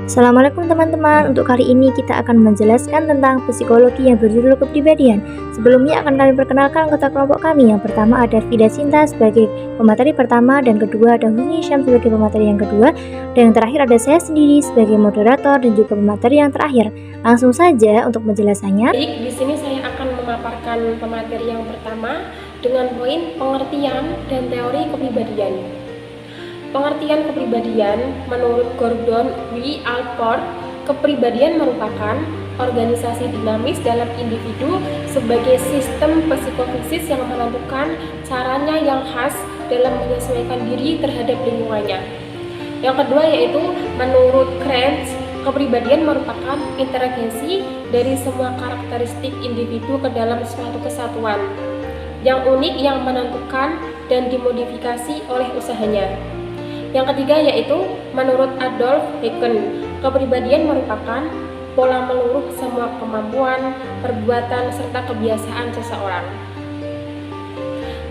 Assalamualaikum teman-teman, untuk kali ini kita akan menjelaskan tentang psikologi yang berjudul kepribadian. Sebelumnya akan kami perkenalkan anggota kelompok kami. Yang pertama ada Vida Sinta sebagai pemateri pertama, dan kedua ada Husni Syam sebagai pemateri yang kedua, dan yang terakhir ada saya sendiri sebagai moderator dan juga pemateri yang terakhir. Langsung saja untuk penjelasannya. Baik, di sini saya akan memaparkan pemateri yang pertama dengan poin pengertian dan teori kepribadian. Pengertian kepribadian menurut Gordon W. Allport, kepribadian merupakan organisasi dinamis dalam individu sebagai sistem psikofisis yang menentukan caranya yang khas dalam menyesuaikan diri terhadap lingkungannya. Yang kedua yaitu menurut Kranz, kepribadian merupakan integrasi dari semua karakteristik individu ke dalam suatu kesatuan yang unik yang menentukan dan dimodifikasi oleh usahanya. Yang ketiga yaitu menurut Adolf Eichen, kepribadian merupakan pola meluruh semua kemampuan, perbuatan, serta kebiasaan seseorang.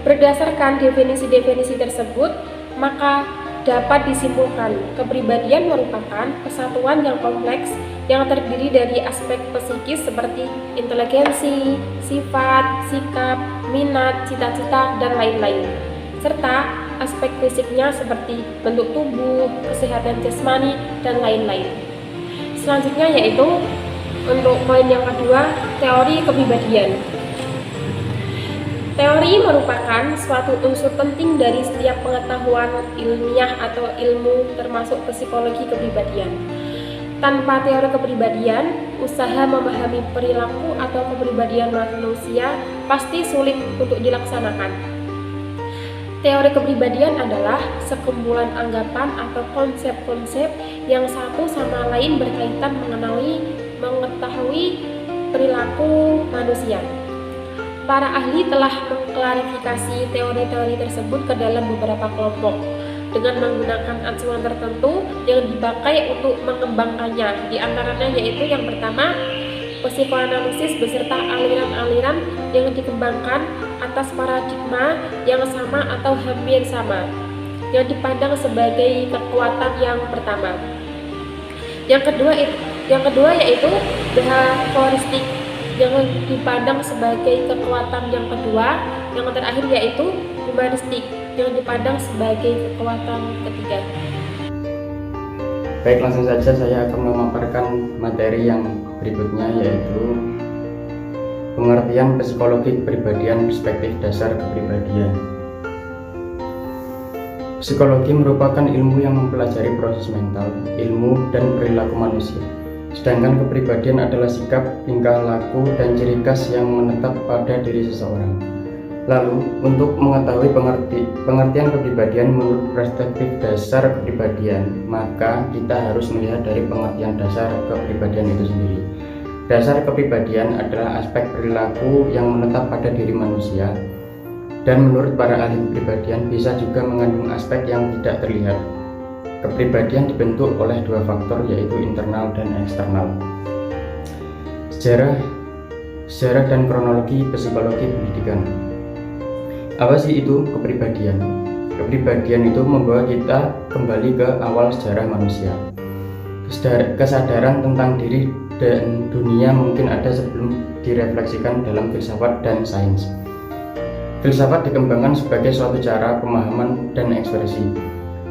Berdasarkan definisi-definisi tersebut, maka dapat disimpulkan kepribadian merupakan kesatuan yang kompleks yang terdiri dari aspek psikis seperti inteligensi, sifat, sikap, minat, cita-cita, dan lain-lain, serta aspek fisiknya seperti bentuk tubuh, kesehatan jasmani, dan lain-lain. Selanjutnya yaitu untuk poin yang kedua, teori kepribadian. Teori merupakan suatu unsur penting dari setiap pengetahuan ilmiah atau ilmu termasuk psikologi kepribadian. Tanpa teori kepribadian, usaha memahami perilaku atau kepribadian manusia pasti sulit untuk dilaksanakan. Teori kepribadian adalah sekumpulan anggapan atau konsep-konsep yang satu sama lain berkaitan mengetahui perilaku manusia. Para ahli telah mengklarifikasi teori-teori tersebut ke dalam beberapa kelompok dengan menggunakan acuan tertentu yang dipakai untuk mengembangkannya. Di antaranya yaitu yang pertama, psikoanalisis beserta aliran-aliran yang dikembangkan atas paradigma yang sama atau hampir sama, yang dipandang sebagai kekuatan yang pertama. Yang kedua yaitu behavioristik yang dipandang sebagai kekuatan yang kedua. Yang terakhir yaitu humanistik yang dipandang sebagai kekuatan ketiga. Baik, langsung saja saya akan memaparkan materi yang berikutnya, yaitu pengertian psikologi kepribadian, perspektif dasar kepribadian. Psikologi merupakan ilmu yang mempelajari proses mental, ilmu, dan perilaku manusia. Sedangkan kepribadian adalah sikap, tingkah laku, dan ciri khas yang menetap pada diri seseorang. Lalu, untuk mengetahui pengertian kepribadian menurut perspektif dasar kepribadian, maka kita harus melihat dari pengertian dasar kepribadian itu sendiri. Dasar kepribadian adalah aspek perilaku yang menetap pada diri manusia, dan menurut para ahli kepribadian bisa juga mengandung aspek yang tidak terlihat. Kepribadian dibentuk oleh dua faktor, yaitu internal dan eksternal. Sejarah dan kronologi psikologi pendidikan. Apa sih itu kepribadian? Kepribadian itu membawa kita kembali ke awal sejarah manusia. Kesadaran tentang diri dan dunia mungkin ada sebelum direfleksikan dalam filsafat dan sains. Filsafat dikembangkan sebagai suatu cara pemahaman dan ekspresi.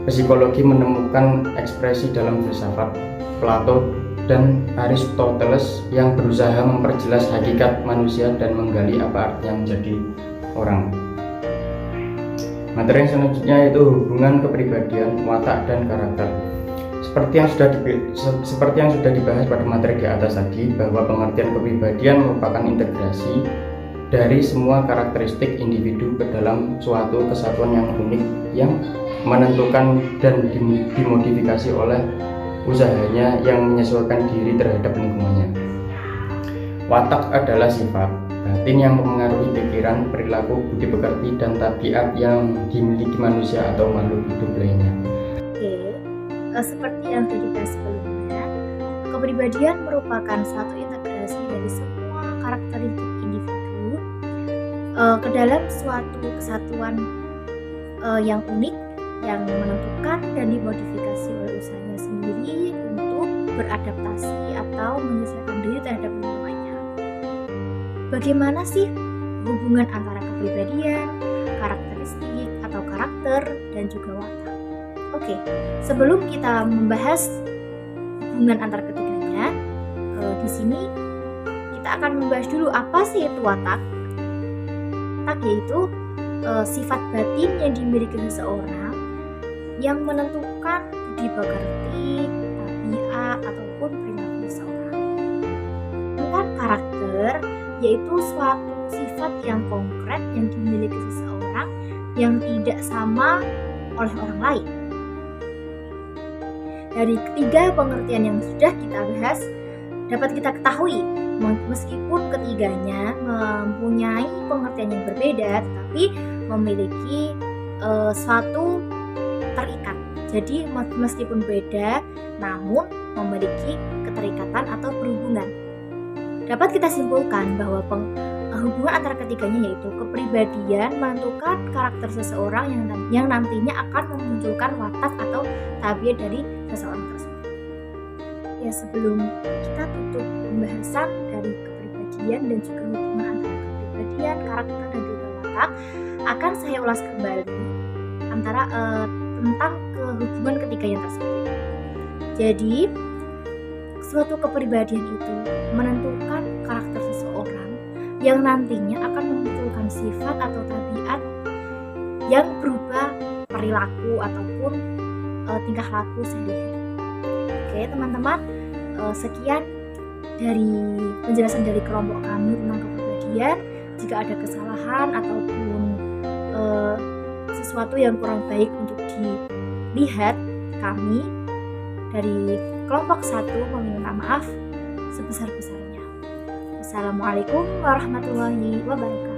Psikologi menemukan ekspresi dalam filsafat. Plato dan Aristoteles yang berusaha memperjelas hakikat manusia dan menggali apa artinya menjadi orang. Materi yang selanjutnya yaitu hubungan kepribadian, watak, dan karakter. Seperti yang sudah dibahas pada materi di atas tadi, bahwa pengertian kepribadian merupakan integrasi dari semua karakteristik individu ke dalam suatu kesatuan yang unik yang menentukan dan dimodifikasi oleh usahanya yang menyesuaikan diri terhadap lingkungannya. Watak adalah sifat batin yang mempengaruhi pikiran, perilaku, budi pekerti, dan tabiat yang dimiliki manusia atau makhluk hidup lainnya. Seperti yang sudah dibahas sebelumnya, kepribadian merupakan satu integrasi dari semua karakteristik individu ke dalam suatu kesatuan yang unik yang menentukan dan dimodifikasi oleh usahanya sendiri untuk beradaptasi atau menyesuaikan diri terhadap lingkungannya. Bagaimana sih hubungan antara kepribadian, karakteristik atau karakter, dan juga watak? Oke, sebelum kita membahas hubungan antara ketiganya, di sini kita akan membahas dulu apa sih itu watak. Watak yaitu sifat batin yang dimiliki seseorang yang menentukan budi pekerti, tabiat ataupun perilaku seseorang. Sedangkan karakter yaitu suatu sifat yang konkret yang dimiliki seseorang yang tidak sama oleh orang lain. Dari ketiga pengertian yang sudah kita bahas, dapat kita ketahui meskipun ketiganya mempunyai pengertian yang berbeda, tetapi memiliki suatu terikat. Jadi meskipun beda, namun memiliki keterikatan atau berhubungan. Dapat kita simpulkan bahwa hubungan antara ketiganya yaitu kepribadian menentukan karakter seseorang yang nantinya akan memunculkan watak atau tabiat dari seseorang tersebut. Ya, sebelum kita tutup pembahasan dari kepribadian dan juga hubungan antara kepribadian, karakter dan juga watak, akan saya ulas kembali tentang hubungan ketiganya tersebut. Jadi, suatu kepribadian itu menentukan karakter seseorang yang nantinya akan memunculkan sifat atau tabiat yang berubah perilaku ataupun tingkah laku sehari-hari. Oke teman-teman, sekian dari penjelasan dari kelompok kami tentang kepribadian. Jika ada kesalahan ataupun sesuatu yang kurang baik untuk dilihat, kami dari kelompok 1 meminta maaf sebesar-besarnya. Wassalamualaikum warahmatullahi wabarakatuh.